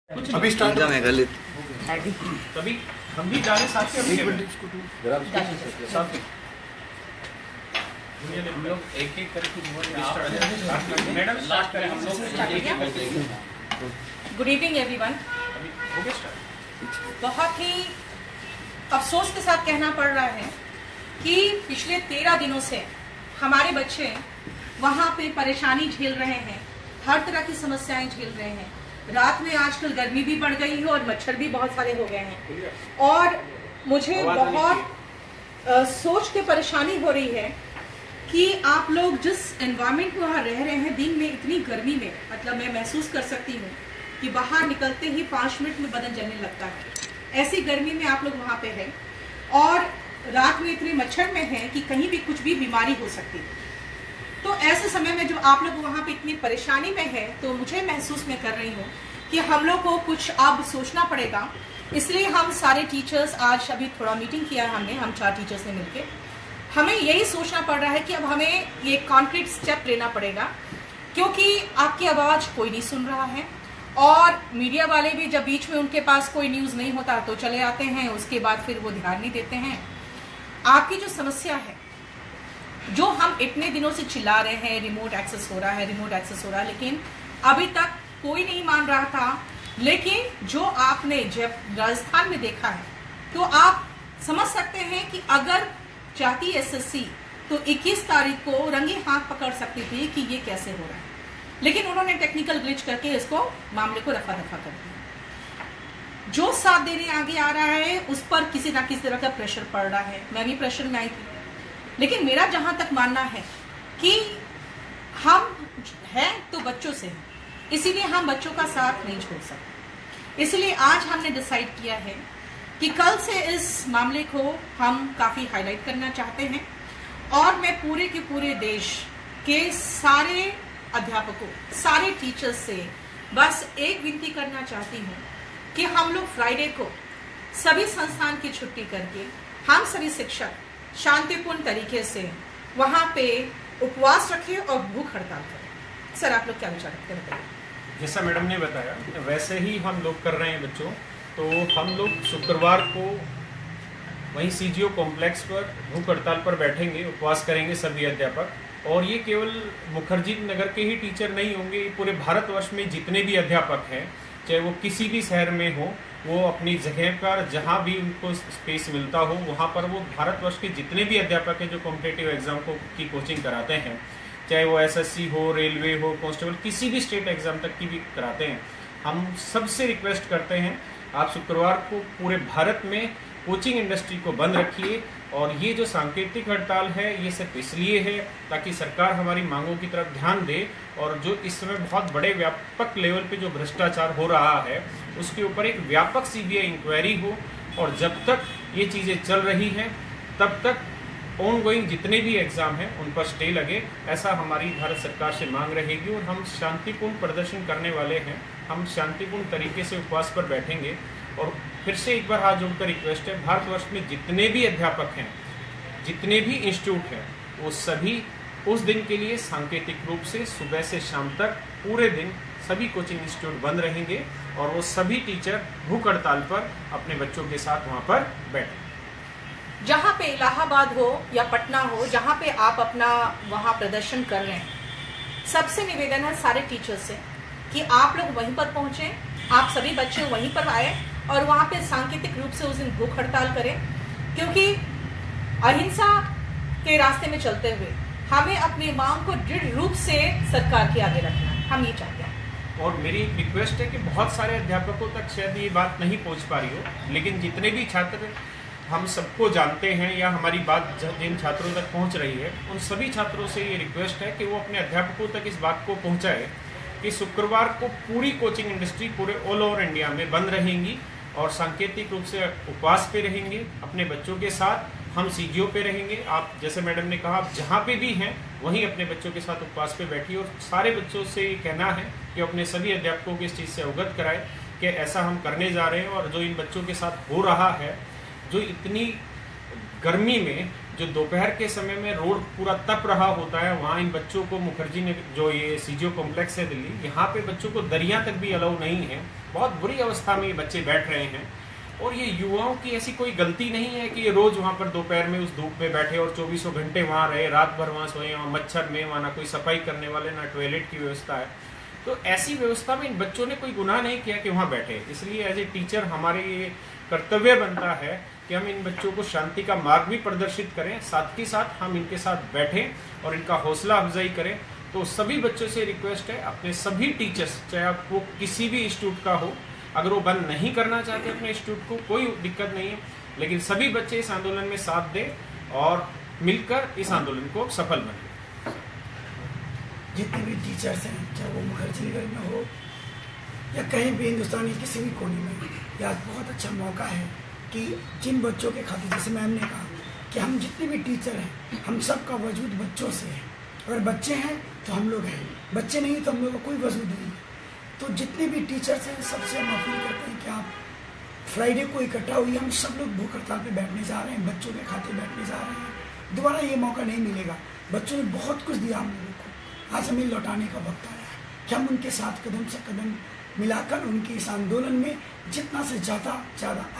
कुछ अभी स्टार्ट है गलित तभी हम भी जाने साथ में एक एक करके मैडम लास्ट करें हम लोग। Good evening everyone. बहुत ही अफसोस के साथ कहना पड़ रहा है कि पिछले 13 दिनों से हमारे बच्चे वहाँ पे परेशानी झेल रहे हैं, हर तरह की समस्याएं झेल रहे हैं। रात में आजकल गर्मी भी बढ़ गई है और मच्छर भी बहुत सारे हो गए हैं और मुझे बहुत सोच के परेशानी हो रही है कि आप लोग जिस एनवायरनमेंट में वहाँ रह रहे हैं, दिन में इतनी गर्मी में, मतलब मैं महसूस कर सकती हूँ कि बाहर निकलते ही 5 मिनट में बदन जलने लगता है। ऐसी गर्मी में आप लोग वहाँ पे हैं और रात में इतने मच्छर में हैं कि कहीं भी कुछ भी बीमारी हो सकती है। तो ऐसे समय में जो आप लोग वहाँ पे इतनी परेशानी में है, तो मुझे महसूस मैं कर रही हूँ कि हम लोग को कुछ अब सोचना पड़ेगा। इसलिए हम सारे टीचर्स आज अभी थोड़ा मीटिंग किया है हमने, हम 4 टीचर्स ने मिलकर हमें यही सोचना पड़ रहा है कि अब हमें ये कॉन्क्रीट स्टेप लेना पड़ेगा, क्योंकि आपकी आवाज़ कोई नहीं सुन रहा है और मीडिया वाले भी जब बीच में उनके पास कोई न्यूज़ नहीं होता तो चले आते हैं, उसके बाद फिर वो ध्यान नहीं देते हैं। आपकी जो समस्या है, जो हम इतने दिनों से चिल्ला रहे हैं, रिमोट एक्सेस हो रहा है, रिमोट एक्सेस हो रहा है, लेकिन अभी तक कोई नहीं मान रहा था। लेकिन जो आपने जब राजस्थान में देखा है तो आप समझ सकते हैं कि अगर चाहती एसएससी तो 21 तारीख को रंगे हाथ पकड़ सकती थी कि ये कैसे हो रहा है, लेकिन उन्होंने टेक्निकल ग्लिच करके इसको मामले को रफा दफा कर दिया। जो साथ देने आगे आ रहा है उस पर किसी ना किसी तरह का प्रेशर पड़ रहा है। मैं भी प्रेशर में आई थी, लेकिन मेरा जहां तक मानना है कि हम हैं तो बच्चों से हैं, इसीलिए हम बच्चों का साथ नहीं छोड़ सकते। इसलिए आज हमने डिसाइड किया है कि कल से इस मामले को हम काफ़ी हाईलाइट करना चाहते हैं और मैं पूरे के पूरे देश के सारे अध्यापकों, सारे टीचर्स से बस एक विनती करना चाहती हूँ कि हम लोग फ्राइडे को सभी संस्थान की छुट्टी करके हम सभी शिक्षक शांतिपूर्ण तरीके से वहाँ पे उपवास रखें और भूख हड़ताल करें। सर, आप लोग क्या विचार रखते हैं, बताइए। जैसा मैडम ने बताया वैसे ही हम लोग कर रहे हैं बच्चों। तो हम लोग शुक्रवार को वहीं सीजीओ कॉम्प्लेक्स पर भूख हड़ताल पर बैठेंगे, उपवास करेंगे सभी अध्यापक। और ये केवल मुखर्जी नगर के ही टीचर नहीं होंगे, पूरे भारतवर्ष में जितने भी अध्यापक हैं, चाहे वो किसी भी शहर में हो, वो अपनी जगह पर जहाँ भी उनको स्पेस मिलता हो वहाँ पर वो भारतवर्ष के जितने भी अध्यापक हैं जो कॉम्पिटिटिव एग्जाम की कोचिंग कराते हैं, चाहे वो एसएससी हो, रेलवे हो, कांस्टेबल, किसी भी स्टेट एग्जाम तक की भी कराते हैं, हम सबसे रिक्वेस्ट करते हैं आप शुक्रवार को पूरे भारत में कोचिंग इंडस्ट्री को बंद रखिए। और ये जो सांकेतिक हड़ताल है ये सिर्फ इसलिए है ताकि सरकार हमारी मांगों की तरफ ध्यान दे और जो इस समय बहुत बड़े व्यापक लेवल पे जो भ्रष्टाचार हो रहा है उसके ऊपर एक व्यापक सीबीआई इंक्वायरी हो। और जब तक ये चीज़ें चल रही हैं तब तक ऑनगोइंग जितने भी एग्जाम हैं उन पर स्टे लगे, ऐसा हमारी भारत सरकार से मांग रहेगी। और हम शांतिपूर्ण प्रदर्शन करने वाले हैं, हम शांतिपूर्ण तरीके से उपवास पर बैठेंगे। और फिर से एक बार हाथ जोड़कर रिक्वेस्ट है, भारतवर्ष में जितने भी अध्यापक हैं, जितने भी इंस्टीट्यूट हैं, वो सभी उस दिन के लिए सांकेतिक रूप से सुबह से शाम तक पूरे दिन सभी कोचिंग इंस्टीट्यूट बंद रहेंगे और वो सभी टीचर भूख हड़ताल पर अपने बच्चों के साथ वहाँ पर बैठें। जहाँ पे इलाहाबाद हो या पटना हो, जहाँ पे आप अपना वहाँ प्रदर्शन कर रहे हैं, सबसे निवेदन है सारे टीचर्स से कि आप लोग वहीं पर पहुँचें, आप सभी बच्चे वहीं पर आए और वहाँ पे सांकेतिक रूप से उस दिन भूख हड़ताल करें, क्योंकि अहिंसा के रास्ते में चलते हुए हमें अपनी मांग को दृढ़ रूप से सरकार के आगे रखना है, हम ये चाहते हैं। और मेरी रिक्वेस्ट है कि बहुत सारे अध्यापकों तक शायद ये बात नहीं पहुँच पा रही हो, लेकिन जितने भी छात्र हम सबको जानते हैं या हमारी बात जिन छात्रों तक पहुंच रही है, उन सभी छात्रों से ये रिक्वेस्ट है कि वो अपने अध्यापकों तक इस बात को पहुंचाए कि शुक्रवार को पूरी कोचिंग इंडस्ट्री पूरे ऑल ओवर इंडिया में बंद रहेंगी और सांकेतिक रूप से उपवास पे रहेंगे अपने बच्चों के साथ। हम सीजीओ पे रहेंगे, आप जैसे मैडम ने कहा आप जहाँ पे भी हैं वहीं अपने बच्चों के साथ उपवास पे बैठिए। और सारे बच्चों से ये कहना है कि अपने सभी अध्यापकों को इस चीज़ से अवगत कराए कि ऐसा हम करने जा रहे हैं। और जो इन बच्चों के साथ हो रहा है, जो इतनी गर्मी में जो दोपहर के समय में रोड पूरा तप रहा होता है, वहाँ इन बच्चों को मुखर्जी ने जो ये सीजीओ कॉम्प्लेक्स है दिल्ली, यहाँ पे बच्चों को दरिया तक भी अलाउ नहीं है। बहुत बुरी अवस्था में ये बच्चे बैठ रहे हैं और ये युवाओं की ऐसी कोई गलती नहीं है कि ये रोज वहाँ पर दोपहर में उस धूप में बैठे और 24 घंटे वहाँ रहे, रात भर वहाँ सोए, वहाँ मच्छर में, वहाँ ना कोई सफाई करने वाले, ना टॉयलेट की व्यवस्था है। तो ऐसी व्यवस्था में इन बच्चों ने कोई गुनाह नहीं किया कि वहाँ बैठे। इसलिए एज ए टीचर हमारे ये कर्तव्य बनता है कि हम इन बच्चों को शांति का मार्ग भी प्रदर्शित करें, साथ ही साथ हम इनके साथ बैठें और इनका हौसला अफजाई करें। तो सभी बच्चों से रिक्वेस्ट है, अपने सभी टीचर्स, चाहे आप वो किसी भी इंस्टीट्यूट का हो, अगर वो बंद नहीं करना चाहते अपने इंस्टीट्यूट को, कोई दिक्कत नहीं है, लेकिन सभी बच्चे इस आंदोलन में साथ दें और मिलकर इस आंदोलन को सफल बने। जितने भी टीचर्स हैं, चाहे वो मुखर्जी नगर में हो या कहीं भी हिंदुस्तान के किसी भी कोने में, ये आज बहुत अच्छा मौका है कि जिन बच्चों के खातिर, जैसे मैम ने कहा कि हम जितने भी टीचर हैं, हम सब का वजूद बच्चों से है। अगर बच्चे हैं तो हम लोग हैं, बच्चे नहीं तो हम लोग का कोई वजूद नहीं है। तो जितने भी टीचर्स हैं, सबसे हम अपील करते हैं कि आप फ्राइडे को इकट्ठा हुई, हम सब लोग भूख हड़ताल पे बैठने जा रहे हैं, बच्चों के खातिर बैठने जा रहे हैं। दोबारा ये मौका नहीं मिलेगा। बच्चों ने बहुत कुछ दिया हम लोगों को, आज हमें लौटाने का वक्त आया है कि हम उनके साथ कदम से कदम मिलाकर उनके इस आंदोलन में जितना से ज़्यादा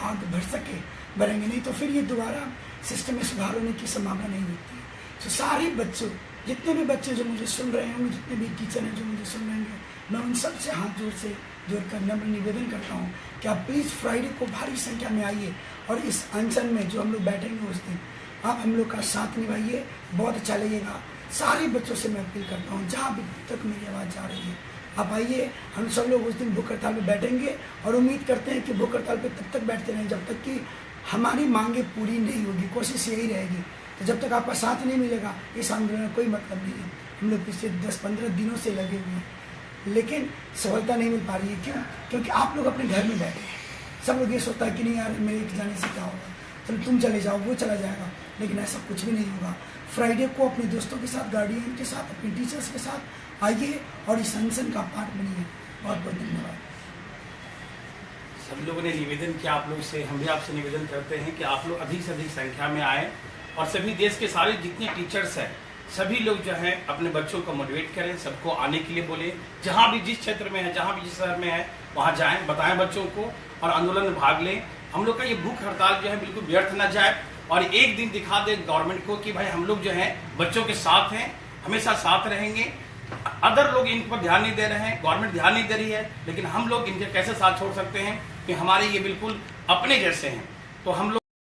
आग भर सके बढ़ेंगे, नहीं तो फिर ये दोबारा सिस्टम में सुधार होने की संभावना नहीं होती है। तो सारे बच्चों, जितने भी बच्चे जो मुझे सुन रहे होंगे, जितने भी टीचर हैं जो मुझे सुन रहे हैं, मैं उन सब से हाथ जोड़कर नम्र निवेदन करता हूँ कि आप प्लीज़ फ्राइडे को भारी संख्या में आइए और इस अनशन में जो हम लोग बैठेंगे उस दिन आप हम लोग का साथ निभाइए, बहुत अच्छा लगेगा। सारे बच्चों से मैं अपील करता हूँ, जहाँ भी तक मेरी आवाज़ जा रही है, आप आइए। हम सब लोग उस दिन भूख हड़ताल पे बैठेंगे और उम्मीद करते हैं कि भूख हड़ताल पे तब तक बैठते रहें जब तक कि हमारी मांगे पूरी नहीं होगी। कोशिश यही रहेगी। तो जब तक आपका साथ नहीं मिलेगा, इस आंदोलन में कोई मतलब नहीं है। हम लोग पिछले 10-15 दिनों से लगे हुए हैं, लेकिन सफलता नहीं मिल पा रही है। क्यों? क्योंकि आप लोग अपने घर में बैठे हैं। सब लोग ये सोचता है कि नहीं यार, मेरे एक जाने से क्या होगा, चलो तुम चले जाओ, वो चला जाएगा, लेकिन ऐसा कुछ भी नहीं होगा। फ्राइडे को अपने दोस्तों के साथ, गार्डियन के साथ, अपने टीचर्स के साथ आइए और इस अनशन का पार्ट बनिए। बहुत बहुत धन्यवाद। सब लोगों ने निवेदन किया आप लोग से, हम भी आपसे निवेदन करते हैं कि आप लोग अधिक से अधिक संख्या में आए और सभी देश के सारे जितने टीचर्स हैं, सभी लोग जो है अपने बच्चों को मोटिवेट करें, सबको आने के लिए बोले। जहाँ भी जिस क्षेत्र में है, जहाँ भी जिस शहर में है, वहाँ जाएं, बताएं बच्चों को और आंदोलन में भाग लें। हम लोग का ये भूख हड़ताल जो है बिल्कुल व्यर्थ न जाए और एक दिन दिखा दे गवर्नमेंट को कि भाई हम लोग जो है बच्चों के साथ हैं, हमेशा साथ रहेंगे। अदर लोग इन पर ध्यान नहीं दे रहे हैं, गवर्नमेंट ध्यान नहीं दे रही है, लेकिन हम लोग इनके कैसे साथ छोड़ सकते हैं कि हमारे ये बिल्कुल अपने जैसे हैं। तो हम लोग